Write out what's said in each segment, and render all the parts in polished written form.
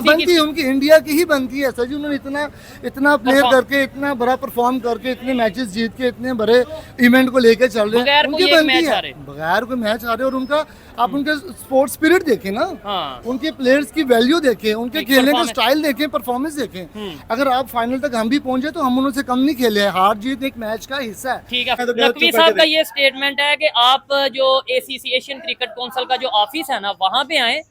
बनती है उनकी, इंडिया की ही बनती है सर जी। उन्होंने इतना इतना प्लेयर करके, इतना बड़ा परफॉर्म करके, इतने मैचेस जीत के, इतने बड़े इवेंट को लेके चल रहे हैं, उनकी बनती है। बगैर कोई मैच आ रहे। और उनका आप उनके स्पोर्ट्स स्पिरिट देखें ना, उनके प्लेयर्स की वैल्यू देखें, उनके खेलने का स्टाइल देखें, परफॉर्मेंस देखें। अगर आप फाइनल तक हम भी पहुंचे तो हम उनसे कम नहीं खेले हैं। हार जीत एक मैच का हिस्सा है। ठीक है, नकवी साहब का ये स्टेटमेंट है कि आप जो एसीसी एशियन क्रिकेट काउंसिल का जो ऑफिस है ना, वहां पे आए,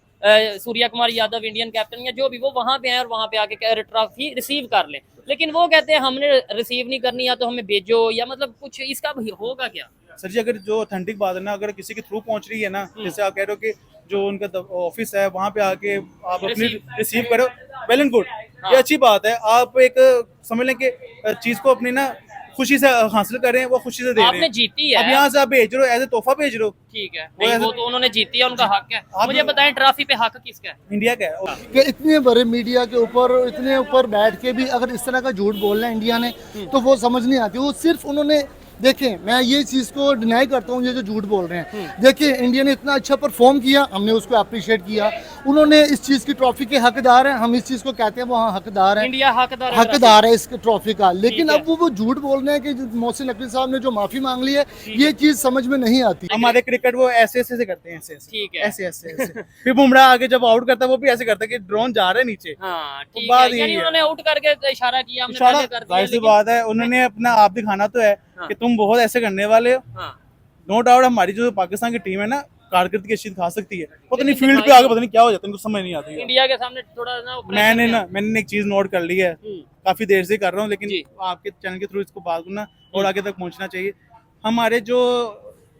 सूर्या कुमार यादव इंडियन कैप्टन या जो भी, वो वहां पे आए और वहां पे आके ट्रॉफी रिसीव कर ले। लेकिन वो कहते हैं हमने रिसीव नहीं करनी, या तो हमें भेजो, या मतलब कुछ इसका होगा क्या? सर जी, अगर जो ऑथेंटिक बात है ना, अगर किसी के थ्रू पहुंच रही है ना, जैसे आप कह रहे हो कि जो उनका ऑफिस है वहां पे आके आप अपनी रिसीव करो, वेल एंड गुड, ये अच्छी बात है। आप एक समझ लें कि चीज को अपनी ना खुशी से हासिल करें, वो खुशी से दे रहे हैं। आपने जीती है, अब यहाँ से आप भेज रहे हो, एज ए तोहफा भेज रहे हो। ठीक है, नहीं वो तो उन्होंने जीती है, उनका हक है। मुझे बताएं, ट्रॉफी पे हक किसका है? इंडिया का है। कि इतने बड़े मीडिया के ऊपर, इतने ऊपर बैठ के भी अगर इस तरह का झूठ बोलना है इंडिया ने, तो वो समझ नहीं आती। वो सिर्फ उन्होंने, देखें मैं ये चीज़ को डिनाई करता हूँ, ये जो झूठ बोल रहे हैं। देखिए इंडिया ने इतना अच्छा परफॉर्म किया, हमने उसको अप्रिशिएट किया। उन्होंने इस चीज़ की ट्रॉफी के हकदार हैं, हम इस चीज़ को कहते हैं वो हाँ हकदार है, इंडिया हकदार है इस ट्रॉफी का। लेकिन अब वो झूठ बोल रहे हैं कि मोहसिन नकवी साहब ने जो माफी मांग ली है, ये चीज़ समझ में नहीं आती। हमारे क्रिकेट वो ऐसे ऐसे से करते हैं, ऐसे ऐसे, ठीक है, ऐसे ऐसे ऐसे। फिर बुमराह आगे जब आउट करता है, वो भी ऐसे करता है कि ड्रोन जा रहा है नीचे। हाँ, ठीक है, यानी उन्होंने आउट करके इशारा किया, हमने इशारा कर दिया। सी बात है, उन्होंने अपना आप दिखाना तो है कि तुम बहुत ऐसे करने वाले हो। नो डाउट हमारी जो पाकिस्तान की टीम है ना, कारकर्दगी अच्छी दिखा सकती है। पता नहीं फील्ड पे आगे पता नहीं क्या हो जाता है, उनको समझ नहीं आती। इंडिया के सामने थोड़ा ना मैंने एक चीज नोट कर ली है, काफी देर से कर रहा हूँ, लेकिन आपके चैनल के थ्रू इसको बात करना और आगे तक पहुंचना चाहिए। हमारे जो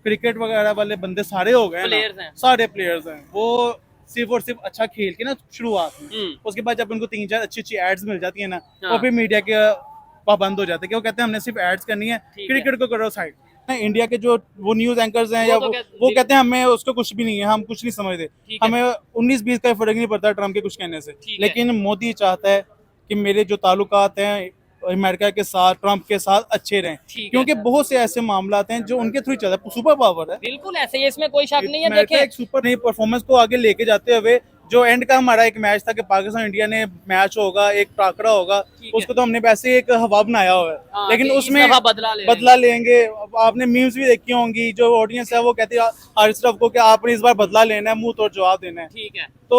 क्रिकेट वगैरह वाले बंदे सारे हो गए, सारे प्लेयर्स हैं, वो सिर्फ और सिर्फ अच्छा खेल के ना शुरुआत में, उसके बाद जब उनको 3-4 अच्छी एड्स मिल जाती है ना, वो फिर मीडिया के पाबंद हो जाते हैं कि वो कहते हैं हमने सिर्फ एड्स करनी है, क्रिकेट को करो साइड। इंडिया के जो वो न्यूज एंकर्स हैं, या वो कहते हैं हमें उसको कुछ भी नहीं है, हम कुछ नहीं समझते, हमें 19-20 का फर्क नहीं पड़ता ट्रम्प के कुछ कहने से। लेकिन मोदी चाहता है कि मेरे जो ताल्लुकात हैं अमेरिका के साथ, ट्रम्प के साथ अच्छे रहें, क्योंकि बहुत से ऐसे मामला हैं जो उनके थ्रू चलता है। सुपर पावर है, बिल्कुल ऐसे ही, इसमें कोई शक नहीं है। देखिए एक सुपर नई परफॉर्मेंस को आगे लेके जाते हुए, जो एंड का हमारा एक मैच था कि पाकिस्तान इंडिया ने मैच होगा, एक टाकरा होगा, उसको तो हमने वैसे एक हवा बनाया हुआ है, लेकिन उसमें बदला लेंगे। आपने मीम्स भी देखी होंगी, जो ऑडियंस है वो कहती है हारिस रफ को कि आपने इस बार बदला लेना है, मुंह तोड़ जवाब देना है। ठीक है, तो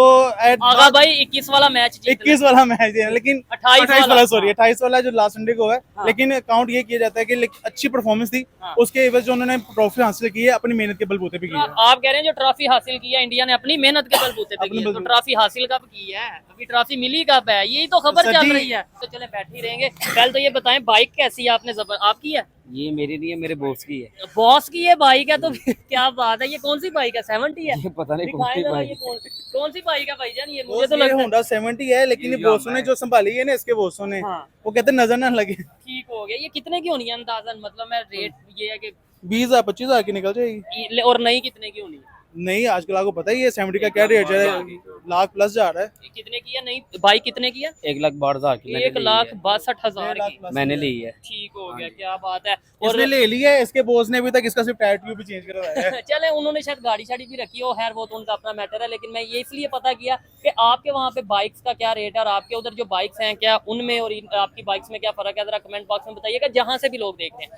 आगा भाई 21 वाला मैच, 21 वाला मैच है, लेकिन 28 वाला जो लास्ट संडे को है, लेकिन काउंट ये किया जाता है कि अच्छी परफॉर्मेंस थी, उसके एवज जो उन्होंने ट्रॉफी हासिल की है अपनी मेहनत के बलबूते पे की है। आप कह रहे हैं जो ट्रॉफी हासिल की है इंडिया ने अपनी मेहनत के बलबूते पे की है, तो ट्रॉफी हासिल कब की है? अभी ट्रॉफी मिली कब है? यही तो खबर चल रही है। तो चले बैठे ही रहेंगे। पहले तो ये बताएं, बाइक कैसी है? आपने आपकी है? ये मेरी नहीं है, मेरे बॉस की है। बॉस की है बाइक है, तो क्या बात है। ये कौन सी बाइक है? 70 है? ये पता नहीं कौन सी बाइक है। कौन सी बाइक है भाईजान? ये मुझे तो लगता है होंडा 70 है, लेकिन ये बॉसों ने जो संभाली है ना, इसके बॉसों ने, वो कहते नजर ना लगे। ठीक हो गया। ये कितने की होनी है अंदाजन? मतलब मैं रेट ये है कि 20,000-25,000 की निकल जाएगी। और नई कितने की होनी है? नहीं, आजकल आपको पता ही है 70 का क्या रेट है, लाख प्लस जा रहा है। कितने की है नई बाइक? कितने की है? 1,62,000 की। 1,62,000 की मैंने ली है। ठीक हो गया, क्या बात है। और ले लिया है, इसके बॉस ने अभी तक इसका सिर्फ टायर ट्यूब भी चेंज करवाया है। चले, उन्होंने शायद गाड़ी शाड़ी भी रखी हो, खैर वो तो उनका अपना मैटर है। लेकिन मैं ये इसलिए पता किया कि आपके वहाँ पे बाइक्स का क्या रेट है, और आपके उधर जो बाइक्स हैं क्या उनमें और आपकी बाइक्स में क्या फर्क है, जरा कमेंट बॉक्स में बताइएगा, जहाँ से भी लोग देख रहे हैं।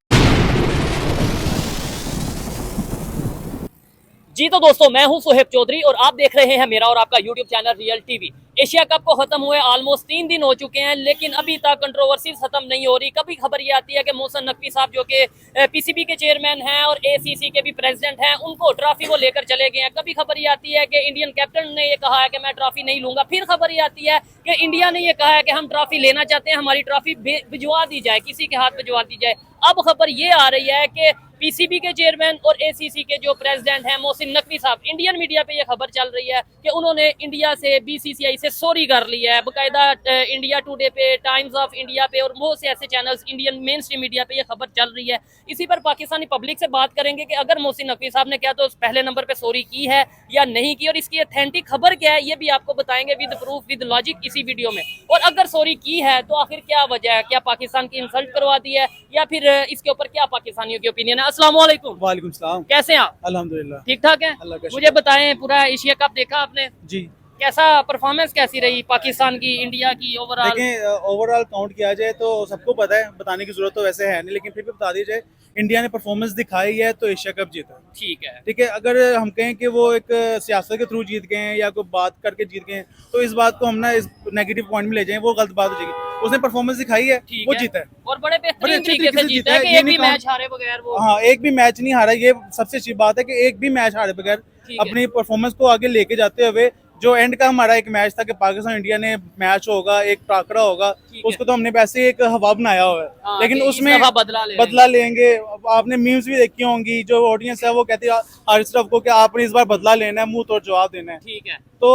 जी तो दोस्तों, मैं हूं सुहेब चौधरी और आप देख रहे हैं मेरा और आपका YouTube channel real TV. Asia cup को खत्म हुए ऑलमोस्ट 3 दिन हो चुके हैं, लेकिन अभी तक कंट्रोवर्सीज खत्म नहीं हो रही। कभी खबर ये आती है कि मोहसिन नकवी साहब जो कि पीसीबी के चेयरमैन हैं और एसीसी के भी प्रेसिडेंट हैं, उनको ट्रॉफी वो लेकर चले गए हैं। कभी खबर ये आती है कि इंडियन कैप्टन ने ये कहा है कि मैं ट्रॉफी नहीं लूंगा। फिर खबर ये आती है कि इंडिया ने ये कहा है कि हम ट्रॉफी लेना चाहते हैं, हमारी ट्रॉफी भिजवा दी जाए, किसी के हाथ भिजवा दी जाए। अब खबर ये आ रही है कि पीसीबी के चेयरमैन और एसीसी के जो प्रेसिडेंट हैं मोहसिन नकवी साहब, इंडियन मीडिया पे ये खबर चल रही है कि उन्होंने इंडिया से, बीसीसीआई से सॉरी कर ली है। बकायदा इंडिया टुडे पे, टाइम्स ऑफ इंडिया पे और बहुत से ऐसे channels Indian main stream media पे ये खबर चल रही है। इसी पर पाकिस्तानी पब्लिक से बात करेंगे कि अगर मोहसिन नकवी साहब ने क्या तो पहले नंबर पे सॉरी की है या नहीं की, और इसकी ऑथेंटिक खबर क्या है ये भी आपको बताएंगे विद प्रूफ, विद लॉजिक इसी वीडियो में। और अगर सॉरी की है तो आखिर क्या वजह है, क्या पाकिस्तान की इंसल्ट करवा दी है, या फिर इसके ऊपर क्या पाकिस्तानियों की ओपिनियन है। अस्सलाम वालेकुम। वालेकुम सलाम। कैसे हैं आप? अल्हम्दुलिल्लाह ठीक ठाक हैं। मुझे बताएं, पूरा एशिया कप देखा आपने? जी। कैसा परफॉर्मेंस कैसी रही पाकिस्तान की, इंडिया की ओवरऑल? देखें, ओवरऑल काउंट किया जाए तो सबको पता है, बताने की जरूरत तो वैसे है नहीं, लेकिन फिर भी बता दी जाए, इंडिया ने परफॉर्मेंस दिखाई है तो एशिया कप जीता। ठीक है। ठीक है, अगर हम कहें कि वो एक सियासत के थ्रू जीत गए हैं या कोई बात करके जीत गए हैं, तो इस बात को हम ना इस नेगेटिव पॉइंट में ले जाएं, वो गलत बात हो जाएगी। उसने परफॉर्मेंस दिखाई है, वो जीता है और बड़े बेहतरीन अच्छे तरीके से जीता है कि एक भी मैच हारे बगैर वो। हाँ, एक भी मैच नहीं हारा, ये सबसे अच्छी बात है कि एक भी मैच हारे बगैर ठीक है। अपनी परफॉर्मेंस को आगे लेके जाते हुए, जो एंड का हमारा एक मैच था कि पाकिस्तान इंडिया ने मैच होगा, एक टाकरा होगा, उसको तो हमने वैसे एक हवा बनाया हुआ है, हाँ, लेकिन कि इस उसमें दफा बदला लेंगे। आपने मीम्स भी देखी होंगी, जो ऑडियंस है वो कहती है हर को कि आपने इस बार बदला लेना है, मुंह तोड़ जवाब देना है। ठीक है, तो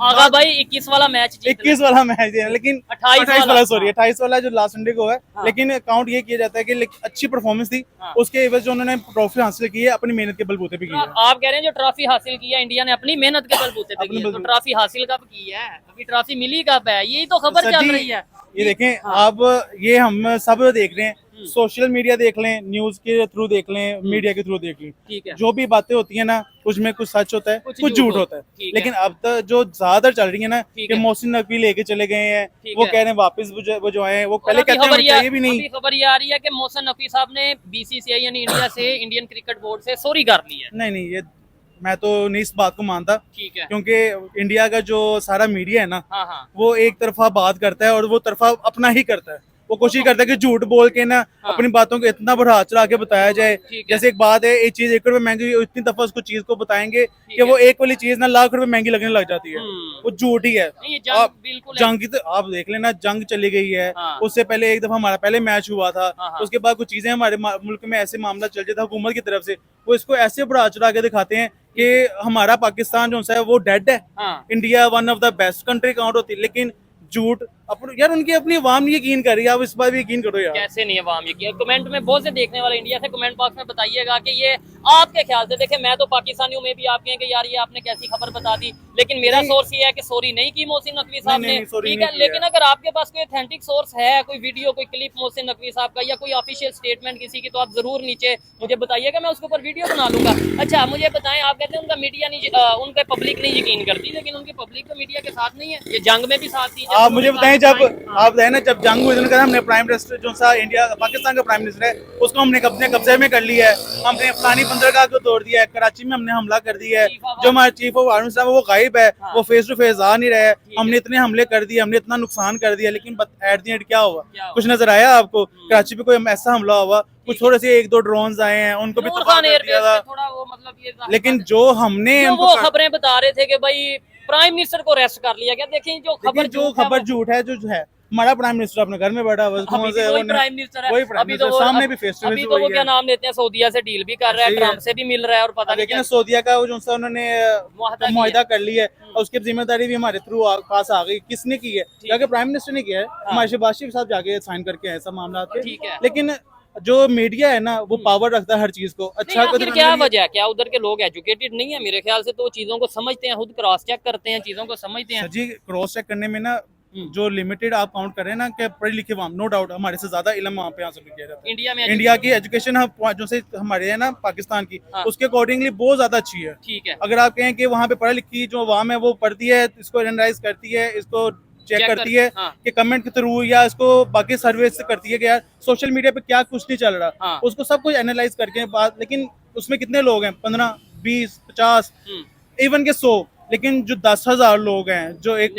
आगा भाई 21 वाला मैच 21 वाला मैच है, लेकिन 28 वाला सॉरी 28 वाला जो लास्ट संडे को है, हाँ। लेकिन काउंट ये किया जाता है कि अच्छी परफॉर्मेंस थी, हाँ। उसके एवज जो उन्होंने ट्रॉफी हासिल की है अपनी मेहनत के बलबूते पे की है। आप कह रहे हैं जो ट्रॉफी हासिल की है इंडिया ने अपनी मेहनत के बलबूते पे अपने की है, तो बलबूते। ट्रॉफी हासिल कब की है? अभी ट्रॉफी मिली कब है? यही तो खबर सर चल जी, रही है। ये देखें, हाँ। अब ये हम सब देख रहे हैं, हम्म। सोशल मीडिया देख लें, न्यूज के थ्रू देख लें, मीडिया के थ्रू देख लें, ठीक है। जो भी बातें होती है ना, उसमें कुछ सच होता है, कुछ झूठ होता है। ठीक लेकिन अब तक जो ज्यादातर चल रही है ना ठीक कि है। मोहसिन नकवी लेके चले गए हैं, ठीक वो है। कह रहे हैं वापस बुझवाएं, वो और पहले अभी कहते हैं खबर हमें चाहिए भी नहीं। अभी खबर ये आ रही है कि मोहसिन नकवी साहब ने बीसीसीआई यानी इंडिया से, इंडियन क्रिकेट बोर्ड से सॉरी कर ली है। नहीं, ये मैं तो नहीं इस बात को मानता, ठीक है। क्योंकि इंडिया का जो सारा मीडिया है ना, हाँ हाँ वो एक तरफा बात करता है और वो तरफा अपना ही करता है। वो कोशिश करता है कि झूठ बोल के ना हाँ। अपनी बातों को इतना बढ़ा चढ़ा के बताया जाए। ठीक है। जैसे एक बात है, एक चीज 1 रुपए महंगी, इतनी दफा उसको चीज को बताएंगे कि है। वो एक वाली चीज ना लाख रुपए महंगी लगने लग जाती है। वो झूठ ही है। नहीं, ये जंग आप बिल्कुल है। जंग की तो आप देख लेना, जंग चली गई है। हाँ। उससे पहले एक दफा हमारा पहले मैच हुआ था, हाँ, हाँ। उसके बाद कुछ चीजें हमारे मुल्क में ऐसे मामला चल जाता है हुकूमत की तरफ से, वो इसको ऐसे बढ़ा चढ़ा के दिखाते हैं कि हमारा पाकिस्तान जो है वो डेड है, हाँ। India one of the best country count होती है। लेकिन झूठ यार उनकी अपनी अवाम नहीं यकीन कर रही है, आप इस बात भी यकीन करो यार। कैसे नहीं अवाम यकीन? कमेंट में बहुत से देखने वाले इंडिया से कमेंट बॉक्स में बताइएगा कि ये आपके ख्याल से, देखें मैं तो पाकिस्तानी हूँ, मैं भी आप कहें कि यार ये आपने कैसी खबर बता दी, लेकिन मेरा सोर्स ये है कि सॉरी नहीं की मोहसिन नकवी साहब ने। ठीक है, लेकिन अगर आपके पास कोई ऑथेंटिक सोर्स है, कोई वीडियो, कोई क्लिप मोहसिन नकवी साहब का या कोई ऑफिशियल स्टेटमेंट किसी की, तो आप जरूर नीचे मुझे बताइएगा, मैं उसके ऊपर वीडियो बना लूंगा। अच्छा मुझे बताएं, आप कहते हैं उनका मीडिया नहीं, उनका पब्लिक नहीं यकीन करती, लेकिन उनकी पब्लिक तो मीडिया के साथ नहीं है, ये जंग में भी साथ थी। आप मुझे बताएं, जब आप है ना, जब जंग हुई थी, हमने प्राइम मिनिस्टर जो सा इंडिया पाकिस्तान का प्राइम मिनिस्टर है उसको हमने अपने कब्जे में कर लिया है, हमने फलानी बंदरगाह को तोड़ दिया है, कराची में हमने हमला कर दिया है, जो हमारे चीफ ऑफ आर्मी साहब वो गायब है, वो फेस टू फेस आ नहीं रहा है, हमने इतने हमले कर दिए, हमने इतना नुकसान कर दिया, लेकिन एट दी एंड क्या हुआ? कुछ नजर आया आपको? कराची पे कोई ऐसा हमला हुआ, कुछ थोड़े से 1-2 ड्रोन्स आए हैं, उनको भी तबाह कर दिया था, थोड़ा वो मतलब ये, लेकिन जो हमने वो खबरें बता रहे थे कि भाई प्राइम मिनिस्टर को अरेस्ट कर लिया गया, देखिए जो खबर झूठ है, जो है हमारा प्राइम मिनिस्टर अपने घर में बैठा हुआ है, प्राइम मिनिस्टर है, अभी तो सामने भी फेस टू फेस अभी तो वो क्या नाम लेते हैं, सऊदीया से डील भी कर रहा है, ट्रम्प से भी मिल रहा है, और पता नहीं लेकिन सऊदीया का जो उन्होंने मुआहदा कर लिया है, और उसकी जिम्मेदारी भी हमारे थ्रू पास आ गई। किसने की है? जाके प्राइम मिनिस्टर ने किया है, हमारे शहबाज शरीफ साहब जाके साइन करके है सब मामला। ठीक है, लेकिन जो मीडिया है ना वो पावर रखता है हर चीज को। अच्छा फिर क्या वजह है? क्या उधर के लोग एजुकेटेड नहीं है? मेरे ख्याल से तो चीजों को समझते हैं, खुद क्रॉस चेक करते हैं, चीजों को समझते हैं। जी, क्रॉस चेक करने में ना जो लिमिटेड आप काउंट कर रहे हैं ना कि पढ़े लिखे वहाँ, नो डाउट हमारे से ज्यादा इल्म वहाँ पे हासिल किया जाता है। इंडिया में इंडिया की एजुकेशन जो से हमारे है ना पाकिस्तान की, उसके अकॉर्डिंगली बहुत ज्यादा अच्छी है। ठीक है, अगर आप कहें कि वहाँ पे पढ़ी लिखी जो अवाम है वो पढ़ती है, इसको एनालाइज करती है, इसको चेक करती है कि कमेंट के थ्रू या इसको बाकी सर्विस से करती है कि यार सोशल मीडिया पे क्या कुछ नहीं चल रहा, उसको सब कुछ एनालाइज करके बात। लेकिन उसमें कितने लोग हैं? 15, 20, 50, इवन के 100, लेकिन जो 10,000 लोग हैं जो एक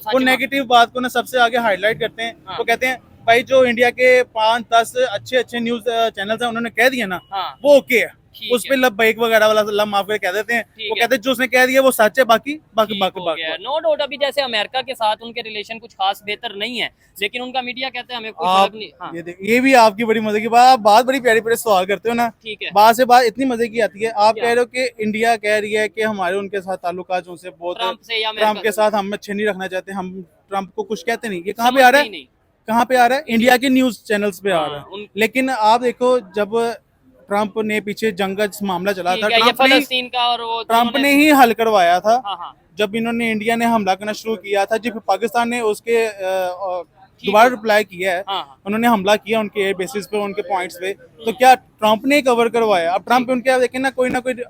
वो नेगेटिव बात को ना सबसे आगे हाईलाइट करते हैं। वो कहते हैं भाई जो इंडिया के 5-10 अच्छे न्यूज चैनल्स हैं उन्होंने कह दिया ना, वो ओके है, उस पे लब्बैक वगैरह वाला लब माफ कर कह देते हैं। वो कहते हैं जो उसने कह दिया वो सच है, बाकी नो डाउट। अभी जैसे अमेरिका के साथ उनके रिलेशन कुछ खास बेहतर नहीं है, लेकिन उनका मीडिया कहते हैं हमें कोई फर्क नहीं। हाँ। ये भी आपकी बड़ी मजे की बात, बात बड़ी प्यारी प्यारी सवाल करते हो ना। ठीक है, बात से बात इतनी मजे की आती है। आप कह रहे हो कि इंडिया कह रही है कि हमारे उनके साथ ताल्लुकात जो से बहुत, ट्रम्प के साथ हम अच्छे नहीं रखना चाहते, हम ट्रम्प को कुछ कहते नहीं। ये कहाँ पे आ रहा है? कहाँ पे आ रहा है? इंडिया के न्यूज चैनल्स पे आ रहा है। लेकिन आप देखो, जब ट्रम्प ने पीछे जंग का मामला चला था, ट्रम्प ने ही हल करवाया था। जब इन्होंने इंडिया ने हमला करना शुरू किया था, जब पाकिस्तान ने उसके दोबारा रिप्लाई किया है, उन्होंने हमला किया उनके बेसिस पे, उनके पॉइंट्स पे, तो क्या ट्रम्प ने कवर करवाया? अब ट्रम्प उनके देखें ना कोई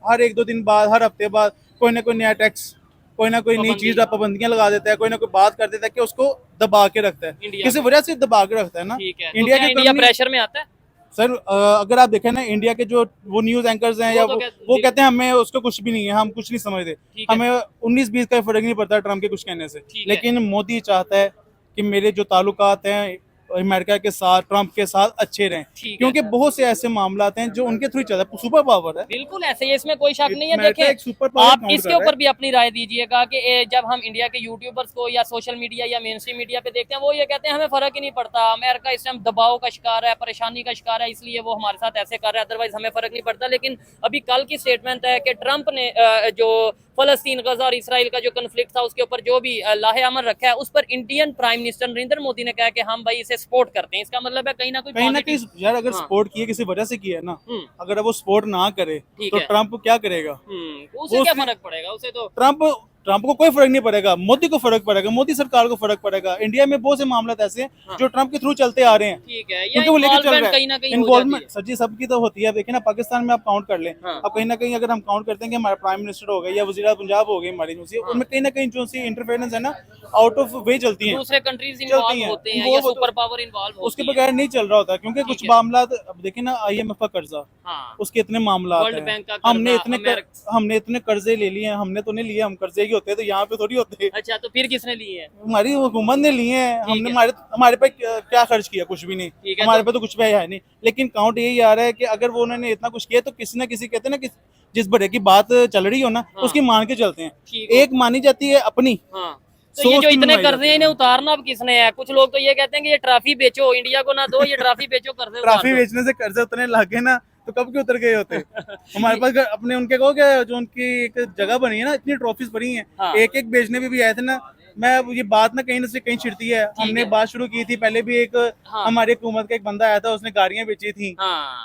हर 1-2 दिन बाद, हर हफ्ते बाद कोई ना कोई नया टैक्स, कोई ना कोई नई चीज पाबंदियां लगा देता है, कोई ना कोई बात कर देता है कि उसको दबा के रखता है, किसी वजह से दबा के रखता है ना। इंडिया प्रेशर में आता है सर। अगर आप देखें ना इंडिया के जो वो न्यूज एंकर्स हैं या वो कहते हैं हमें उसको कुछ भी नहीं है, हम कुछ नहीं समझते, हमें 19-20 का फर्क नहीं पड़ता ट्रम्प के कुछ कहने से। लेकिन मोदी चाहता है कि मेरे जो ताल्लुकात हैं अमेरिका के साथ, ट्रम्प के साथ अच्छे रहें, क्योंकि बहुत से ऐसे मामला हैं जो उनके थ्रू चलता है। सुपर पावर है, बिल्कुल ऐसे ही, इसमें कोई शक नहीं है। देखिए आप इसके ऊपर भी अपनी राय दीजिएगा कि जब हम इंडिया के यूट्यूबर्स को या सोशल मीडिया या मेन स्ट्रीम मीडिया पे देखते हैं, वो ये कहते हैं हमें फर्क ही नहीं पड़ता, अमेरिका इस टाइम दबाव का शिकार है, परेशानी का शिकार है, इसलिए वो हमारे साथ ऐसे कर रहा है, अदरवाइज हमें फर्क नहीं पड़ता। लेकिन अभी कल की स्टेटमेंट है कि ट्रम्प ने जो फलस्तीन, गजा और इसराइल का जो कन्फ्लिक्ट था उसके ऊपर जो भी लाहे अमल रखा है, उस पर Indian prime minister Narendra Modi ने कहा कि हम भाई इसे सपोर्ट करते हैं। इसका मतलब है कहीं ना कहीं यार अगर सपोर्ट किए किसी वजह से किया है ना, अगर वो सपोर्ट ना करे तो ट्रम्प क्या करेगा, उसे क्या फर्क पड़ेगा, उसे तो ट्रम्प को कोई फर्क नहीं पड़ेगा, मोदी को फर्क पड़ेगा, मोदी सरकार को फर्क पड़ेगा। इंडिया में बहुत से मामला ऐसे हैं जो ट्रम्प के थ्रू चलते आ रहे हैं, क्योंकि वो लेके चल रहे हैं। इन्वॉल्वमेंट सर जी सबकी तो होती है। देखिए ना पाकिस्तान में आप काउंट कर लें, अब कहीं ना कहीं अगर हम काउंट करते हैं कि हमारा प्राइम मिनिस्टर हो गए या वज़ीर पंजाब हो गए, हमारी उनमें कहीं ना कहीं जो सी इंटरफेरेंस है ना आउट ऑफ वे चलती है, दूसरे कंट्रीज इन्वॉल्व होते हैं या सुपर पावर इन्वॉल्व होती है, उसके बगैर नहीं चल रहा होता। क्योंकि कुछ मामला अब देखिए ना IMF का कर्जा, उसके इतने मामला हैं, हमने इतने कर्जे ले लिए हैं, हमने तो नहीं लिए, हम कर्जे ही होते हैं, तो यहाँ पे थोड़ी होते हैं। अच्छा तो फिर किसने लिए हैं? हमारी हुकूमत ने लिए हैं, हमने हमारे पे क्या खर्च किया, कुछ भी नहीं, हमारे पे तो कुछ भी है नहीं। लेकिन काउंट यही आ रहा है कि अगर वो उन्होंने इतना कुछ किया तो किसी ना किसी कहते हैं ना कि जिस बड़े की बात चल रही हो ना उसकी मान के चलते हैं। एक मानी जाती है अपनी, तो ये जो इतने कर्जे हैं इन्हें उतारना अब किसने है? कुछ लोग तो ये कहते हैं कि ये ट्रॉफी बेचो, इंडिया को ना दो, ये ट्रॉफी बेचो, कर्जे ट्रॉफी बेचने से कर्जे उतने लगे ना तो कब के उतर गए होते। हमारे पास अपने उनके कहो क्या जो उनकी एक जगह बनी है ना, इतनी ट्रॉफीज बनी है, एक बेचने में भी आए थे ना। मैं ये बात ना कहीं से कहीं छिड़ती है, हमने बात शुरू की थी पहले भी, एक हमारी हुकूमत का एक बंदा आया था, उसने गाड़ियां बेची थी,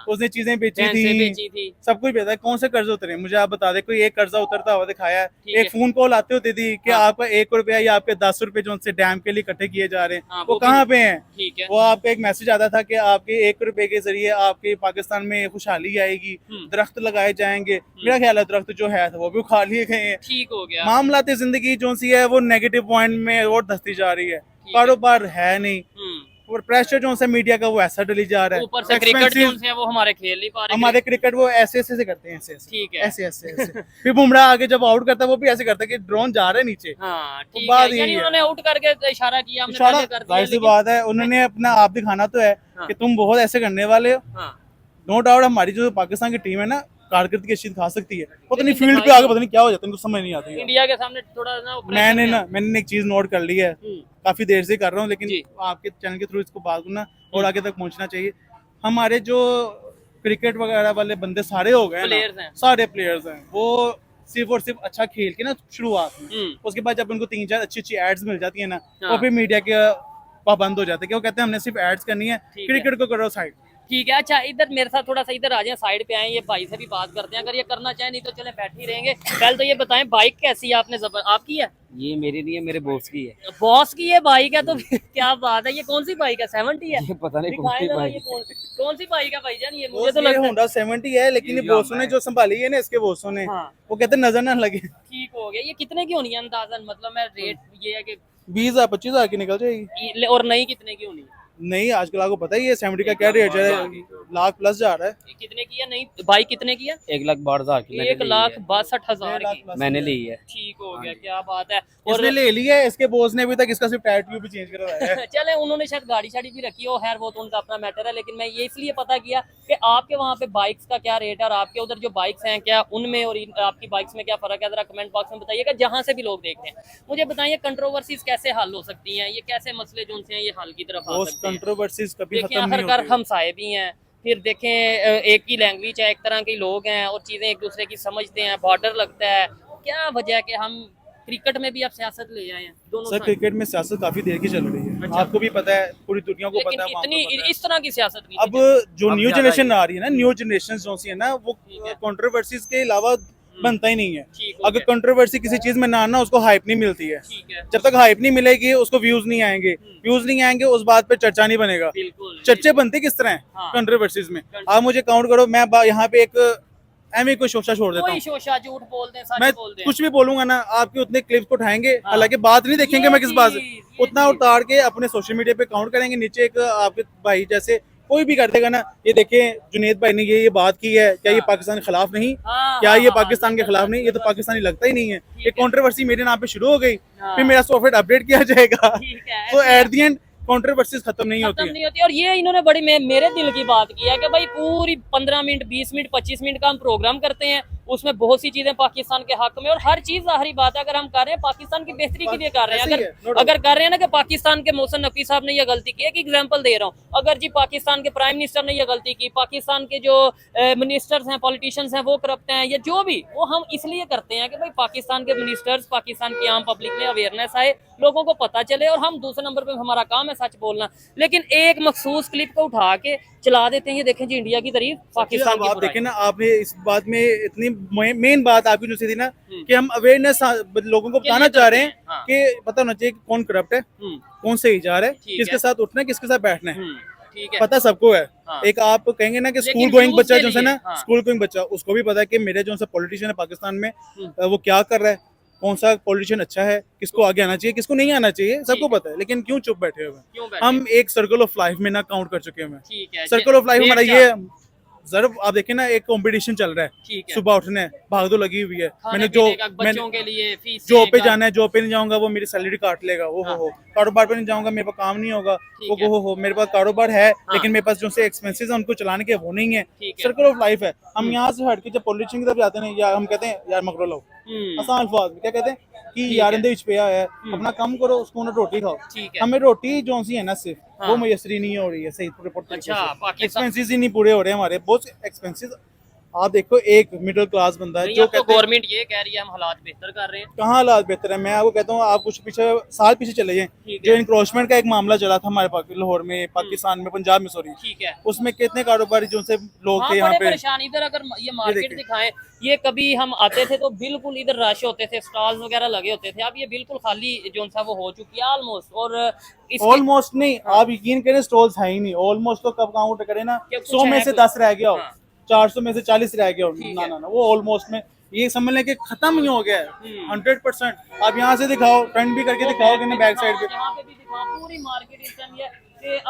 उसने चीजें बेची थी, सब कुछ बेचा। कौन से कर्ज उतरे मुझे आप बता दे, कोई एक कर्जा उतरता हुआ दिखाया है? एक फोन कॉल आते होती थी कि आपका 1 रुपया या आपके 10 रुपए जो उनसे डैम के लिए इकट्ठे किए जा रहे हैं, वो कहाँ पे हैं? वो आपका एक मैसेज आता था कि आपके 1 रुपए के जरिए आपके पाकिस्तान में खुशहाली आएगी, दरख्त लगाए जाएंगे। मेरा ख्याल है दरख्त जो है वो भी उखाड़ लिए गए हैं। ठीक हो गया। मामलाती जिंदगी जो सी है वो नेगेटिव पॉइंट में और धसती जा रही है, कारोबार है नहीं, और प्रेशर जो है मीडिया का वो ऐसा डली जा रहा है। ऊपर से क्रिकेट जो है वो हमारे खेल नहीं पा रहे, हमारे क्रिकेट वो ऐसे से करते हैं, ठीक है, ऐसे फिर बुमराह आगे जब आउट करता है वो भी ऐसे करता है कि ड्रोन जा रहा है नीचे। ठीक है, यानी उन्होंने आउट करके इशारा किया, जाहिर सी बात है उन्होंने अपना आप दिखाना तो है कि तुम बहुत ऐसे करने वाले हो। नो डाउट हमारी जो पाकिस्तान की टीम है ना कारकर्दगी अच्छी दिखा सकती है, पता नहीं फील्ड पे आगे पता नहीं क्या हो जाता है, समझ नहीं आती। इंडिया के सामने थोड़ा ना मैंने एक चीज नोट कर ली है, काफी देर से कर रहा हूँ, लेकिन आपके चैनल के थ्रू इसको बात करना और आगे तक पहुंचना चाहिए। हमारे जो क्रिकेट वगैरह वाले बंदे सारे हो गए, सारे प्लेयर्स हैं, वो सिर्फ और सिर्फ अच्छा खेल के ना शुरुआत में, उसके बाद जब उनको 3-4 अच्छी एड्स मिल जाती है ना, वो फिर मीडिया के पाबंद हो जाते हैं, वो कहते हैं हमने सिर्फ एड्स करनी है, क्रिकेट को करो साइड। ठीक है, अच्छा इधर मेरे साथ थोड़ा सा इधर आ जाए, साइड पे आए, ये भाई से भी बात करते हैं, अगर ये करना चाहे, नहीं तो चले बैठ ही रहेंगे। पहले तो ये बताएं बाइक कैसी है? आपने आपकी है? ये मेरी नहीं है, मेरे बॉस की है। बॉस की ये बाइक है तो क्या बात है, ये कौन सी बाइक है? 70 है? ये पता नहीं कौन सी बाइक, कौन सी बाइक है भाईजान? ये मुझे तो लगता है होंडा 70 है, लेकिन ये बॉसों ने जो संभाली है ना, इसके बॉसों ने, वो कहते नजर ना लगे। ठीक हो गया। ये कितने की होनी है अंदाजन? मतलब मैं रेट ये है कि 20,000-25,000 की निकल जाएगी। और नई कितने की होनी है? नहीं आजकल आपको पता ही है 70 का क्या रेट है, लाख प्लस जा रहा है। कितने की है? नहीं बाइक कितने की है? 1,62,000 की। 1,62,000 की मैंने ली है। ठीक हो गया, क्या बात है। और ले लिया है, इसके बॉस ने अभी तक इसका सिर्फ टायर ट्यूब भी चेंज करवाया है। चले उन्होंने शायद गाड़ी शाड़ी भी रखी हो, खैर वो तो उनका अपना मैटर है, लेकिन मैं ये इसलिए पता किया कि आपके वहाँ पे बाइक्स का क्या रेट है और आपके उधर जो बाइक्स हैं क्या उनमें और आपकी बाइक्स में क्या फर्क है, जरा कमेंट बॉक्स में बताइएगा, जहाँ से भी लोग देखते हैं। मुझे बताइए कंट्रोवर्सीज कैसे हल हो सकती हैं, ये कैसे मसले जो हैं ये हल की तरफ आ सकते हैं? कंट्रोवर्सीज कभी देखिए हर घर हमसाए भी हैं, फिर देखें एक ही लैंग्वेज है, एक तरह के लोग हैं और चीज़ें एक दूसरे की समझते हैं, बॉर्डर लगता है, क्या वजह है कि हम क्रिकेट में भी अब सियासत ले आए हैं दोनों? सर क्रिकेट में सियासत काफी देर की चल रही है। अच्छा। आपको भी पता है, पूरी दुनिया को पता है, इतनी इस तरह की सियासत नहीं। अब जो न्यू जनरेशन आ रही है ना, न्यू जनरेशन जो सी है ना, वो कंट्रोवर्सीज के अलावा बनता ही नहीं है। अगर कंट्रोवर्सी किसी चीज में ना आना, उसको हाइप नहीं मिलती है। जब तक हाइप नहीं मिलेगी उसको व्यूज नहीं आएंगे, व्यूज नहीं आएंगे उस बात पे चर्चा नहीं बनेगा। चर्चे बनते किस तरह है कंट्रोवर्सीज में? आप मुझे काउंट करो, मैं यहाँ पे एक एम कोई शोशा छोड़ देता कोई हूँ। शोशा झूठ बोल दें सच मैं बोल दें। कुछ भी बोलूंगा ना, आपके उतने क्लिप्स को उठाएंगे, हाँ। हालांकि बात नहीं देखेंगे ये मैं किस बात से, चीज़, ये उतना चीज़। उतार के अपने सोशल मीडिया पे काउंट करेंगे। नीचे एक आपके भाई जैसे कोई भी कर देगा ना, ये देखें जुनेद भाई ने ये बात की है, क्या ये हाँ। पाकिस्तान के खिलाफ नहीं, हाँ, क्या हाँ, ये हाँ, पाकिस्तान के खिलाफ नहीं, ये तो पाकिस्तानी लगता ही नहीं है। ठीक ये है। कंट्रोवर्सी मेरे नाम पे शुरू हो गई, हाँ। फिर मेरा सॉफ्टवेयर अपडेट किया जाएगा, ठीक है, तो ऐसे एट दी एंड कंट्रोवर्सीज खत्म नहीं होती खत्म है। नहीं होती। और ये इन्होंने बड़ी मेरे दिल की बात की है कि भाई पूरी 15 मिनट 20 मिनट 25 मिनट का हम प्रोग्राम करते हैं, उसमें बहुत सी चीजें पाकिस्तान के हक में, और हर चीज ज़ाहिरी बात है अगर हम कर रहे हैं पाकिस्तान की बेहतरी के लिए कर रहे हैं। ऐसे ही है, no doubt। अगर कर रहे हैं ना कि पाकिस्तान के मोहसिन नकवी साहब ने यह गलती की, एक एग्जांपल दे रहा हूँ, अगर जी पाकिस्तान के प्राइम मिनिस्टर ने यह गलती की, पाकिस्तान के जो मिनिस्टर्स हैं पॉलिटिशियंस हैं वो करप्ट हैं, या जो भी, वो हम इसलिए करते हैं कि भाई पाकिस्तान के मिनिस्टर्स, पाकिस्तान की आम पब्लिक में अवेयरनेस आए, लोगों को पता चले, और हम दूसरे नंबर पे हमारा काम है सच बोलना। लेकिन एक मखसूस क्लिप को उठा के चला देते हैं, ये देखें जी इंडिया की तारीफ, पाकिस्तान अब की आप बुराई। देखें ना, आपने इस बात में इतनी मेन बात आपकी जो सी थी ना, कि हम अवेयरनेस लोगों को बताना चाह रहे हैं हाँ। कि पता होना चाहिए कि कौन करप्ट है, कौन सही जा रहा है, ठीक किसके है। साथ उठना है, किसके साथ बैठना है, ठीक है। पता सबको है। हाँ। एक आप कहेंगे ना कि लेकिन स्कूल गोइंग views बच्चा के जो है ना, लिए, हाँ। स्कूल गोइंग बच्चा, उसको भी पता है कि मेरे जो पॉलिटिशियन है पाकिस्तान में, वो क्या कर रहा है, कौन सा पॉलिटिशियन अच्छा है, किसको आगे आना चाहिए, किसको नहीं आना चाहिए, सबको पता है। लेकिन क्यों चुप बैठे हुए हैं? क्यों बैठे? हम एक सर्कल ऑफ लाइफ में ना काउंट कर चुके हैं। ठीक है। सर्कल ऑफ लाइफ हमारा डेढ़ ये जरूर आप देखें ना, एक कंपटीशन चल रहा है, ठीक है। सुबह उठना है, भाग दो लगी हुई है, खाने मैंने पीने का, मैंने बच्चों के लिए फीस जॉब पे जाना है, जॉब पे नहीं जाऊंगा वो मेरी सैलरी काट लेगा, वो हाँ। हो कारोबार पे नहीं जाऊंगा मेरे पास काम नहीं होगा, ठीक है। वो हो मेरे पास कारोबार है, लेकिन मेरे पास जो से एक्सपेंसेस है उनको चलाने के वो नहीं है। ठीक है। सर्कल ऑफ लाइफ है। हम यहाँ से हट के जब पॉलिटिशियन की तरफ जाते हैं, या हम कहते हैं यार मकरो लो, आसान अल्फाज में क्या कहते हैं कि यार इंदे विच पिया है, अपना काम करो, उसको ना रोटी खाओ। ठीक है। हमें रोटी जो सी है ना सिर्फ हाँ। वो मयसरी नहीं हो रही है सही पूरे अच्छा, पाकिस्तान एक्सपेंसेस ही नहीं पूरे हो रहे हैं हमारे, बहुत एक्सपेंसेस। आप देखो एक मिडिल क्लास बंदा है नहीं, जो अब तो कहते हैं गवर्नमेंट ये कह रही है हम हालात बेहतर कर रहे हैं। कहाँ हालात बेहतर है। मैं आपको कहता हूँ, आप कुछ पीछे साल पीछे चले जाएं, ठीक जो है। इंक्रोचमेंट का एक मामला चला था हमारे लाहौर में, पाकिस्तान में, पंजाब में, सॉरी, ठीक है। उसमें कितने कारोबारी जो से लोग हाँ, थे यहाँ बड़े पे। परेशान। इधर अगर ये मार्केट देखिए। दिखाएं, ये कभी हम आते थे तो बिल्कुल इधर रश होते थे, स्टॉल्स वगैरह लगे होते थे, अब ये बिल्कुल खाली जो सा वो हो चुकी है ऑलमोस्ट। और ऑलमोस्ट नहीं, आप यकीन करें स्टॉल्स है ही नहीं। ऑलमोस्ट तो कब काउंट करें ना, क्या कुछ 100 में है से कुछ? 10 रह गया हो, हाँ। 400 में से 40 रह गया हो, ठीक ना है। ना ना, वो ऑलमोस्ट में ये समझ लें कि खत्म ही हो गया है 100%। आप यहाँ से दिखाओ, टर्न भी करके दिखाओ कि बैक साइड पे यहाँ पे भी दिखाओ, पूरी मार्केट इस टाइम ये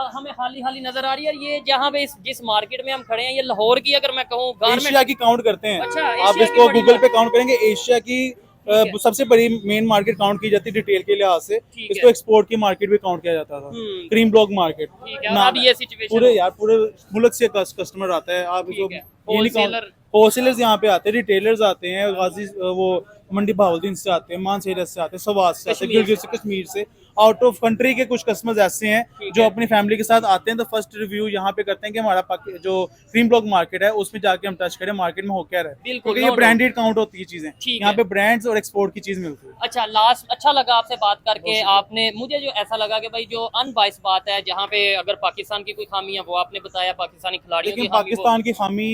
हमें खाली खाली नजर आ रही है। ये जहाँ पे जिस मार्केट में हम खड़े हैं, ये लाहौर की अगर मैं कहूँ गारमेंट, एशिया की काउंट करते हैं। अच्छा, आप एशिया की इसको बड़ी गूगल पे काउंट करेंगे, एशिया की है। सबसे बड़ी मेन मार्केट काउंट की जाती है डिटेल के लिहाज से। ठीक इसको है। एक्सपोर्ट की मार्केट भी काउंट किया जाता था, क्रीम ब्लॉक मार्केट। ठीक है, अब ये सिचुएशन पूरे यार पूरे मुल्क से कस्टमर आता है। आप इसको ठीक है। होलसेलर्स यहाँ पे आते हैं, रिटेलर्स आते हैं, गाजी वो मंडी बहाउद्दीन से आते हैं, मानसहेड़ा से आते हैं, सवात से आते हैं, गिलगित से, कश्मीर से, आउट ऑफ कंट्री के कुछ कस्टमर्स ऐसे हैं जो अपनी फैमिली के साथ आते हैं। तो फर्स्ट रिव्यू यहाँ पे करते हैं कि हमारा जो क्रीम ब्लॉक मार्केट है उसमें जाके हम टच करें, मार्केट में हो क्या रहा है, बिल्कुल, क्योंकि ये no ब्रांडेड काउंट होती है चीजें, ठीक यहाँ है। पे ब्रांड्स और एक्सपोर्ट की चीज मिलती है। अच्छा, लास्ट अच्छा लगा आपसे बात करके। आपने मुझे जो ऐसा लगा कि भाई जो अनबाइस बात है, जहाँ पे अगर पाकिस्तान की कोई खामी है वो आपने बताया, पाकिस्तानी खिलाड़ियों की लेकिन खामी वो- पाकिस्तान की खामी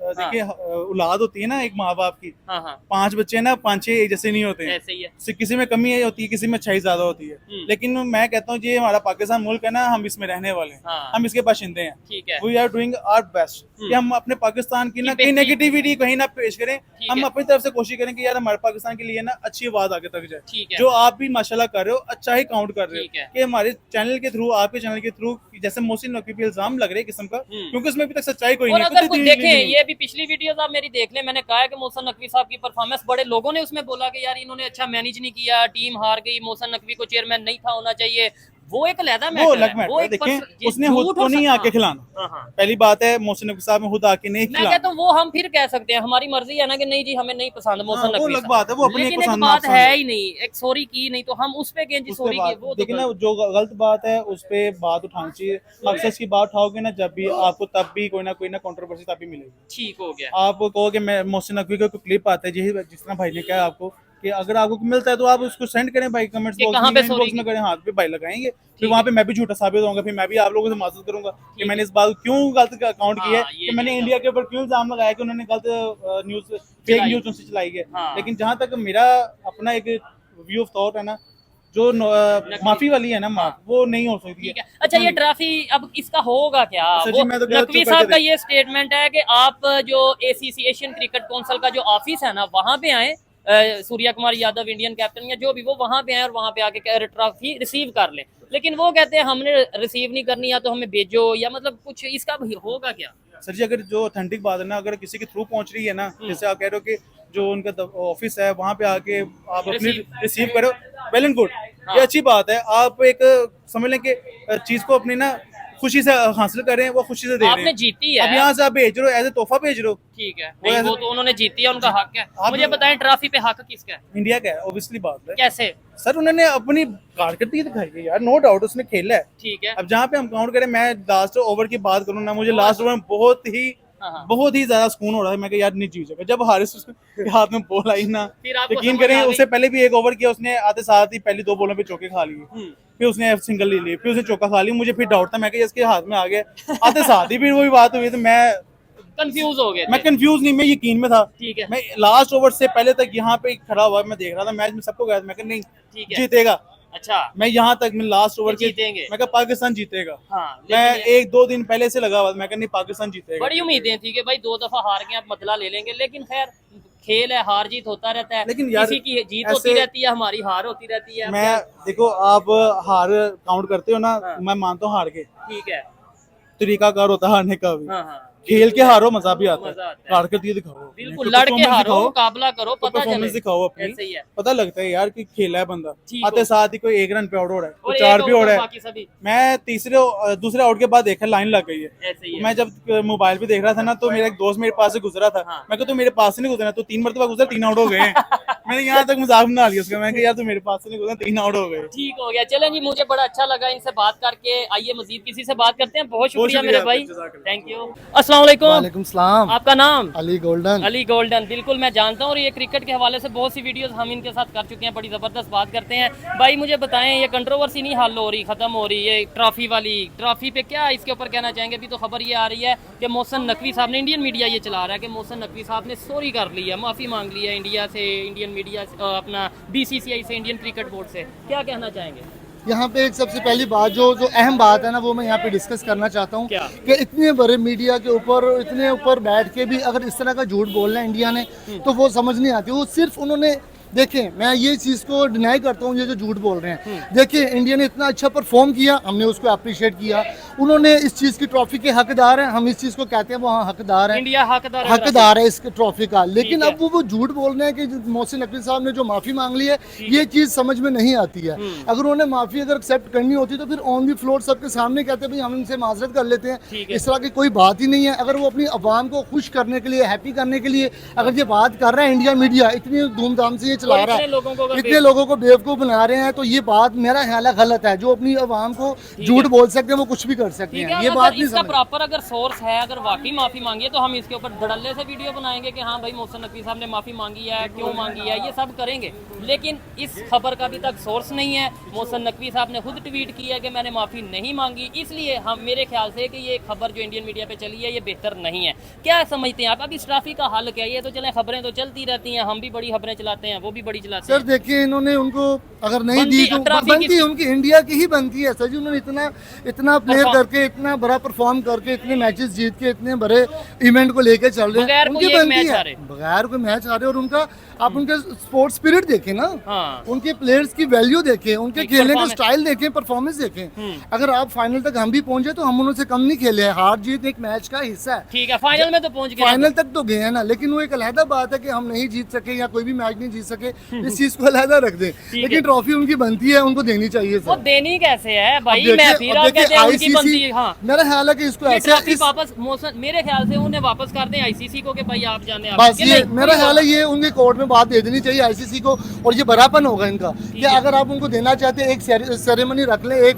देखिए, औलाद होती है ना एक माँ बाप की, हाँ हाँ 5 बच्चे ना 5-6 एक जैसे नहीं होते हैं। ऐसे ही है। किसी में कमी होती है, किसी में अच्छाई ज्यादा होती है। लेकिन मैं कहता हूँ ये हमारा पाकिस्तान मुल्क है ना, हम इसमें रहने वाले हैं, हाँ। हम इसके बाशिंदे हैं। ठीक है। We are doing our best कि हम अपने पाकिस्तान की ना की कहीं बेहतरी- नेगेटिविटी कहीं ना पेश करें, हम है। अपनी तरफ से कोशिश करें कि यार हमारे पाकिस्तान के लिए ना अच्छी आवाज आगे तक जाए। ठीक है। जो आप भी माशाल्लाह कर रहे हो, अच्छा ही काउंट कर रहे ठीक है। हो कि हमारे चैनल के थ्रू, आपके चैनल के थ्रू, जैसे मोहसिन नकवी पे इल्जाम लग रहे हैं किस्म का, क्योंकि उसमें अभी तक सच्चाई कोई और नहीं अगर कुछ है। देखें, ये भी पिछली वीडियोस आप मेरी देख लें, मैंने कहा है कि मोहसिन नकवी साहब की परफॉर्मेंस, बड़े लोगों ने उसमें बोला कि यार इन्होंने अच्छा मैनेज नहीं किया, टीम हार गई, मोहसिन नकवी को चेयरमैन नहीं था होना चाहिए, वो एक अलग वो मैटर अलग है। मैटर है। एक देखें, उसने खुद को नहीं आके खिलाना। हाँ, हाँ। पहली बात है, मोहसिन नकवी साहब ने खुद आके नहीं मैं खिलाना। कहता हूँ वो हम फिर कह सकते हैं, हमारी मर्जी है ना कि नहीं जी हमें नहीं पसंद मोहसिन वो नकवी अलग साहब। बात है, वो अपनी लेकिन एक एक पसंद बात नापसंद है ही नहीं, एक सॉरी की नहीं तो हम उस पे कहें जी उसके सॉरी की, बाद वो देखिए ना, तो जो गलत बात है उस पे बात उठानी चाहिए। अक्सर इसकी बात उठाओगे ना जब भी, आपको तब भी कोई ना कंट्रोवर्सी तब भी मिलेगी। ठीक हो गया। आप कहोगे मैं मोहसिन नकवी का कोई क्लिप आता है, जिस तरह भाई ने कहा आपको कि अगर आपको मिलता है तो आप उसको सेंड करें भाई, कमेंट्स कि बॉक्स कहाँ में, पे कमेंट sorry बॉक्स में करें, हाथ पे भाई लगाएंगे, फिर वहाँ पे मैं भी झूठा साबित होऊंगा, फिर मैं भी आप लोगों से माजूद करूंगा कि मैंने इस बात क्यों गलत अकाउंट किया हाँ, है, ये कि मैंने चीज़ इंडिया के ऊपर क्यों इल्जाम लगाया कि उन्होंने गलत न्यूज, फेक चलाई। न्यूज उनसे चलाई है। हाँ। लेकिन जहाँ तक मेरा अपना एक व्यू ऑफ थॉट है ना, जो माफी वाली है ना माफ, वो नहीं हो सकती ठीक है। अच्छा ये ट्रॉफी अब इसका होगा क्या? सर जी, वो मैं तो कह रहा नकवी चुप साहब करके का ये स्टेटमेंट है कि आप जो एसीसी एशियन क्रिकेट काउंसिल का जो ऑफिस है ना वहां पे आए, सूर्या कुमार यादव इंडियन कैप्टन या जो भी वो वहां पे आए और वहां पे आके ट्रॉफी रिसीव कर ले, लेकिन वो कहते हैं हमने रिसीव नहीं करनी, या तो हमें भेजो, या मतलब कुछ इसका भी होगा क्या? सर जी, अगर जो ऑथेंटिक बात है ना, अगर किसी के थ्रू पहुंच रही है ना, जैसे आप कह रहे हो कि जो उनका ऑफिस है वहां पे आके आप अपनी रिसीव करो, वेल एंड गुड, ये अच्छी बात है। आप एक समझ लें कि चीज को अपनी ना खुशी से हासिल करें, वो खुशी से दे रहे आपने हैं। जीती है, अब यहाँ से आप भेज रहे हो, एज ए तोहफा भेज रहे हो। ठीक है, नहीं, वो तो उन्होंने जीती है, उनका हक है। आप- मुझे बताएं ट्रॉफी पे हक किसका है? इंडिया का है, ऑब्वियसली बात है। कैसे? सर उन्होंने अपनी कारकर्दगी दिखाई है यार, नो डाउट उसने खेला है। ठीक है। अब जहाँ पे हम काउंट करें, मैं लास्ट ओवर की बात करूँ ना, मुझे लास्ट ओवर में हाँ। बहुत ही ज्यादा सुकून हो रहा है। मैं यार नहीं जीत सका, जब हारिस उसके हाथ में बॉल आई ना, फिर आपको यकीन समझ करें आ गई? उससे पहले भी एक ओवर किया उसने, आते साथ ही पहली 2 बॉलों पे चौके खा लिए, फिर उसने सिंगल ले ली, फिर उसने चौका खा लिया। मुझे फिर डाउट था, मैं कि इसके हाथ में आ गया, आते साथ ही फिर वही बात हुई, तो मैं कंफ्यूज हो गए मैं थे। कंफ्यूज नहीं, मैं यकीन में था। ठीक है। मैं लास्ट ओवर से पहले तक यहाँ पे खड़ा हुआ, मैं देख रहा था मैच में, सबको गया, मैं नहीं ठीक है। जीतेगा। अच्छा। मैं यहाँ तक मैं लास्ट ओवर के जीतेंगे। मैं कहा पाकिस्तान जीतेगा। हाँ, मैं लेकिन 1-2 दिन पहले से लगा हुआ, मैं कहा नहीं पाकिस्तान जीतेगा। बड़ी उम्मीदें थी कि भाई 2 दफा हार गए, आप बदला ले लेंगे, लेकिन खैर खेल है, हार जीत होता रहता है। लेकिन यार, किसी की जीत ऐसे- होती रहती है, हमारी हार होती रहती है। मैं देखो, आप हार काउंट करते हो ना, हाँ। मैं मानता हूँ हार के ठीक है। तरीकाकार होता है हारने का भी। हाँ हाँ, खेल के हारो, मजा भी आता मजा है, आता है। कारकर्दगी दिखाओ, बिल्कुल, लड़ के हारो, मुकाबला करो, पता परफॉर्मेंस चले। दिखाओ अपनी, ऐसे ही है। पता लगता है यार कि खेला है बंदा। ठीक आते हो। साथ ही कोई 1 रन पे आउट हो रहा है, और कोई 4 एक भी हो और रहा है। बाकी सभी मैं दूसरे आउट के बाद देखा लाइन लग गई है। ऐसे ही है। मैं जब मोबाइल पे देख रहा था ना, तो मेरा एक दोस्त मेरे पास से गुजरा था। हाँ। मैं कहा तू मेरे पास से नहीं गुजरा, तो 3 मरतबा गुजरा, 3 आउट हो गए हैं। मैंने यहाँ तक मजाक बना लिया उसका, मैं कहा यार तू मेरे पास से नहीं गुजरा, 3 आउट हो गए। ठीक हो गया। चलें जी, मुझे बड़ा अच्छा लगा इनसे बात करके। आइए मजीद किसी से बात करते हैं। बहुत शुक्रिया मेरे शुक्रिया भाई, आपका, जज़ाकल्लाह। Thank you. अस्सलाम वालेकुम। वालेकुम सलाम। आपका नाम? अली गोल्डन। अली गोल्डन, बिल्कुल मैं जानता हूँ, और ये क्रिकेट के हवाले से बहुत सी वीडियोस हम इनके साथ कर चुके हैं, बड़ी ज़बरदस्त बात करते हैं। भाई मुझे बताएं, ये कंट्रोवर्सी नहीं हल हो रही, ख़त्म हो रही है ट्रॉफी वाली, ट्रॉफी पे क्या इसके ऊपर कहना चाहेंगे? अभी तो खबर ये आ रही है कि मोहसिन नकवी साहब ने, इंडियन मीडिया ये चला रहा है कि मोहसिन नकवी साहब ने सॉरी कर ली है, माफ़ी मांग ली है इंडिया से, इंडियन मीडिया से, अपना BCCI से, इंडियन क्रिकेट बोर्ड से। क्या कहना चाहेंगे? यहाँ पे एक सबसे पहली बात जो अहम बात है ना, वो मैं यहाँ पे डिस्कस करना चाहता हूँ क्या? कि इतने बड़े मीडिया के ऊपर, इतने ऊपर बैठ के भी अगर इस तरह का झूठ बोलना है इंडिया ने, तो वो समझ नहीं आती। वो सिर्फ उन्होंने, देखें मैं ये चीज़ को डिनाई करता हूँ, ये जो झूठ बोल रहे हैं, देखिए इंडिया ने इतना अच्छा परफॉर्म किया, हमने उसको अप्रिशिएट किया, उन्होंने इस चीज़ की ट्रॉफी के हकदार हैं, हम इस चीज़ को कहते हैं वो हाँ हकदार है, इंडिया हकदार हकदार है इस ट्रॉफी का। लेकिन ठीक है। अब वो झूठ बोल रहे हैं कि मोहसिन नकवी साहब ने जो माफ़ी मांग ली है, ये चीज़ समझ में नहीं आती है। अगर उन्होंने माफ़ी अगर एक्सेप्ट करनी होती तो फिर ऑन दी फ्लोर सबके सामने कहते भाई हम इनसे माजरत कर लेते हैं, ठीक है। इस तरह की कोई बात ही नहीं है। अगर वो अपनी आवाम को खुश करने के लिए, हैप्पी करने के लिए अगर ये बात कर रहा है, इंडिया मीडिया इतनी धूमधाम से ये चला रहा है, इतने लोगों को बेवकूफ़ बना रहे हैं, तो ये बात मेरा ख्याल है गलत है। जो अपनी आवाम को झूठ बोल सकते हैं वो कुछ भी कर सकते हैं, ये बात नहीं इसका समझ। प्रॉपर अगर सोर्स है, अगर वाकई माफी मांगी है, तो हम इसके ऊपर धड़ल्ले से वीडियो बनाएंगे कि हाँ भाई मोहसिन नकवी साहब ने माफी मांगी है, क्यों मांगी है, ये सब करेंगे। लेकिन इस खबर का अभी तक सोर्स नहीं है। मोहसिन नकवी साहब ने खुद ट्वीट किया कि मैंने माफी नहीं मांगी, इसलिए हम, मेरे ख्याल से कि ये खबर जो इंडियन मीडिया पे चली है ये बेहतर नहीं है। क्या समझते हैं आप? अब इस ट्रॉफी का हल क्या है? ये तो चले, खबरें तो चलती रहती हैं, हम भी बड़ी खबरें चलाते हैं, वो भी बड़ी चलाते सर हैं। देखिए, इन्होंने उनको अगर नहीं बनती दी तो ट्रॉफी बनती किसकी? उनकी इंडिया की ही बनती है सर जी। उन्होंने इतना प्लेयर परफॉर्म- करके, इतना बड़ा परफॉर्म करके, इतने मैचेस जीत के, इतने बड़े इवेंट को लेके चल रहे बगैर हैं, कोई उनकी एक बनती मैच है, हारे। बगैर कोई मैच हारे। और उनका, आप उनके स्पोर्ट्स स्पिरिट देखें ना, हाँ। उनके प्लेयर्स की वैल्यू देखें, उनके एक खेलने का performance- स्टाइल देखें, परफॉर्मेंस देखें। अगर आप फाइनल तक हम भी पहुंचे तो हम उनसे कम नहीं खेले हैं। हार जीत एक मैच का हिस्सा है। ठीक है, फाइनल में तो पहुंच गए। फाइनल तक तो गए हैं ना, लेकिन वो एक अलहदा बात है कि हम नहीं जीत सके या कोई भी मैच नहीं जीत सके, इस चीज को अलहदा रख दें। लेकिन ट्रॉफी उनकी बनती है, उनको देनी चाहिए वो सर। देनी कैसे है भाई? अब देखिए- मैं फिर अब आप देखिए कहते हैं उनकी बनती है। ICC, हाँ, मेरा ख्याल है कि इसको ये ऐसे ट्रॉफी इस- वापस मेरे ख्याल से उन्हें वापस कर दें ICC को कि भाई आप जाने आप। बस कि ये नहीं? मेरा ख्याल है, ये उनके कोर्ट में बात दे देनी चाहिए ICC को, और ये बरापन होगा इनका कि है। अगर आप उनको देना चाहते हैं, एक सेरेमनी रख लें, एक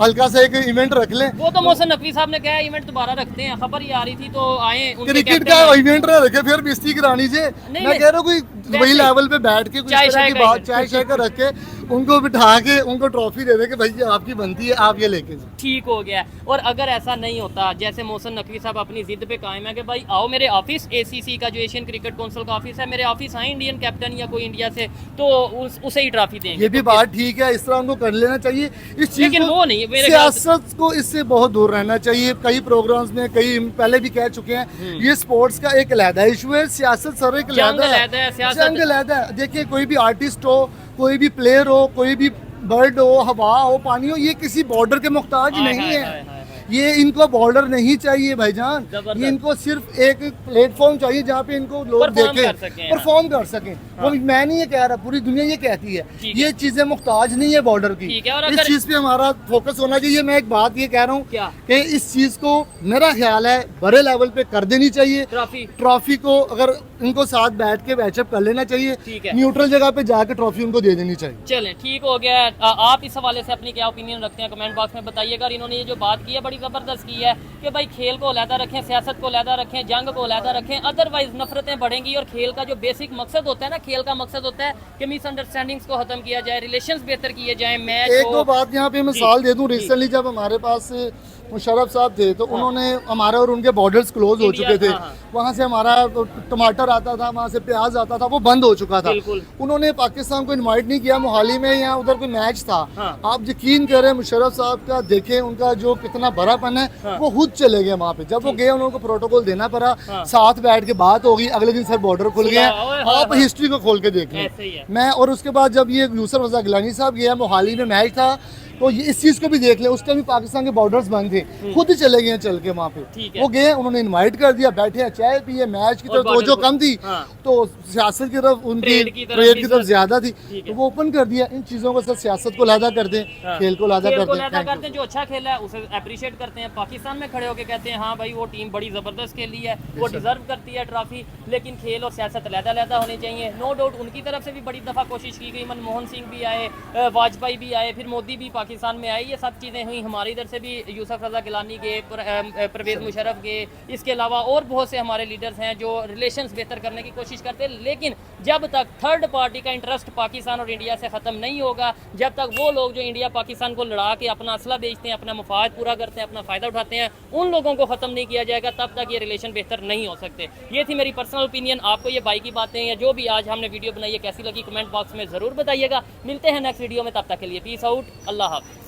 हल्का सा एक इवेंट रख लें। वो तो मोहसिन नकवी साहब ने कहा इवेंट दोबारा रखते हैं, खबर ही आ रही थी तो आए उनके क्रिकेट कैप्टन का आए। इवेंट ना रखे, फिर बेइज्जती करानी चाहिए। नहीं, मैं कह रहा हूँ कोई वही वैसे। लेवल पे बैठ के कुछ चाय तरह शाय की का बात event। चाय शाय का रख के उनको बिठा के उनको ट्रॉफी दे दे कि भैया आपकी बनती है, आप ये लेके जाओ। ठीक हो गया। और अगर ऐसा नहीं होता, जैसे मोहसिन नकवी साहब अपनी जिद पे कायम है कि भाई आओ मेरे ऑफिस, ACC का जो एशियन क्रिकेट काउंसिल का ऑफिस है, मेरे ऑफिस आए इंडियन कैप्टन या कोई इंडिया से, तो उसे ही ट्रॉफी देंगे। ये भी बात ठीक है, इस तरह उनको कर लेना चाहिए। इस चीज लेकिन को वो नहीं, मेरे ख्याल से- सियासत को इससे बहुत दूर रहना चाहिए। कई प्रोग्राम्स में कई पहले भी कह चुके हैं, ये स्पोर्ट्स का एक अलहदा इशू है, सियासत सर एक जंग अलहदा अलहदा है, सियासत- जंग अलहदा है। देखिए कोई भी आर्टिस्ट हो, कोई भी प्लेयर हो, कोई भी बर्ड हो, हवा हो, पानी हो, ये किसी बॉर्डर के मुख्ताज हाय, नहीं हाय, है। हाय, हाय, हाय। ये इनको बॉर्डर नहीं चाहिए भाईजान, जबरदस्त। ये इनको सिर्फ एक प्लेटफॉर्म चाहिए जहाँ पे इनको लोग Perform देखें, कर सकें, परफॉर्म कर सकें। वो मैं नहीं ये कह रहा, पूरी दुनिया ये कहती है, ठीक ये चीजें मुख्ताज नहीं है बॉर्डर की। ठीक है, और इस अगर- चीज पे हमारा फोकस होना चाहिए। मैं एक बात ये कह रहा हूँ क्या? कि इस चीज को मेरा ख्याल है बड़े लेवल पे कर देनी चाहिए। ट्रॉफी को अगर इनको साथ बैठ के मैचअप कर लेना चाहिए, ठीक है। न्यूट्रल जगह पे जाके ट्रॉफी उनको दे देनी चाहिए। चलें, ठीक हो गया। आप इस हवाले से अपनी क्या ओपिनियन रखते हैं कमेंट बॉक्स में बताइएगा। और इन्होंने ये जो बात की है बड़ी ज़बरदस्त की है कि भाई खेल को अलहदा रखें, सियासत को अलहदा रखें, जंग को अलहदा रखें, अदरवाइज नफरतें बढ़ेंगी। और खेल का जो बेसिक मकसद होता है ना, खेल का मकसद होता है कि मिसअंडरस्टैंडिंग्स को खत्म किया जाए, रिलेशंस बेहतर किए जाए, मैच एक हो। दो बात यहाँ पे मिसाल दे दूं, रिसेंटली जब हमारे पास मुशर्रफ साहब थे तो उन्होंने हमारे और उनके बॉर्डर्स क्लोज हो इंडिया- चुके थे। हाँ, हाँ। वहाँ से हमारा टमाटर आता था, वहाँ से प्याज आता था, वो बंद हो चुका था। बिल्कुल। उन्होंने पाकिस्तान को इनवाइट नहीं किया, मोहाली में या उधर कोई मैच था। हाँ। आप यकीन करें मुशर्रफ साहब का देखें उनका जो कितना बड़ापन है, हाँ। वो खुद चले गए वहाँ पे। जब वो गए उनको प्रोटोकॉल देना पड़ा, हाँ। साथ बैठ के बात होगी, अगले दिन सर बॉर्डर खुल गया। ओए, हाँ, आप हाँ। हिस्ट्री को खोल के देख लें। ऐसे ही है। मैं और उसके बाद जब ये यूसुफ रज़ा गिलानी साहब गया, मोहाली में मैच था, तो ये इस चीज को भी देख ले, उस टाइम भी पाकिस्तान के बॉर्डर्स बंद थे, खुद ही चले गए चल के वहाँ पे। ठीक है। वो गए, उन्होंने इनवाइट कर दिया, बैठे चाय पिए, मैच की और तरफ border जो को- कम थी, हाँ। तो सियासत की तरफ उनकी ट्रेड की तरफ ट्रेड की तरफ business- ज्यादा थी, ठीक है। तो वो ओपन कर दिया। इन चीजों को सर सियासत को लादा कर दें, हाँ। खेल को लादा खेल कर को दें। लादा Thank you. करते हैं, जो अच्छा खेला है उसे अप्रिशिएट करते हैं। पाकिस्तान में खड़े होकर कहते हैं हाँ भाई वो टीम बड़ी ज़बरदस्त खेली है, वो डिजर्व करती है ट्रॉफी। लेकिन खेल और सियासत अलग-अलग होनी चाहिए। नो डाउट उनकी तरफ से भी बड़ी दफ़ा कोशिश की गई, मनमोहन सिंह भी आए, वाजपेयी भी आए, फिर मोदी भी पाकिस्तान में आए, ये सब चीज़ें हुई। हमारी इधर से भी यूसुफ रज़ा गिलानी गए, परवेज़ मुशर्रफ गए, इसके अलावा और बहुत से हमारे लीडर्स हैं जो रिलेशंस बेहतर करने की कोशिश करते हैं। लेकिन जब तक थर्ड पार्टी का इंटरेस्ट पाकिस्तान और इंडिया से ख़त्म नहीं होगा, जब तक वो लोग जो इंडिया पाकिस्तान को लड़ा के अपना असला बेचते हैं, अपना मुफाद पूरा करते हैं, अपना फ़ायदा उठाते हैं, उन लोगों को ख़त्म नहीं किया जाएगा, तब तक ये रिलेशन बेहतर नहीं हो सकते। ये थी मेरी पर्सनल ओपिनियन। आपको ये भाई की बातें या जो भी आज हमने वीडियो बनाई है कैसी लगी, कमेंट बॉक्स में ज़रूर बताइएगा। मिलते हैं नेक्स्ट वीडियो में, तब तक के लिए पीस आउट, अल्लाह हाफ़िज़।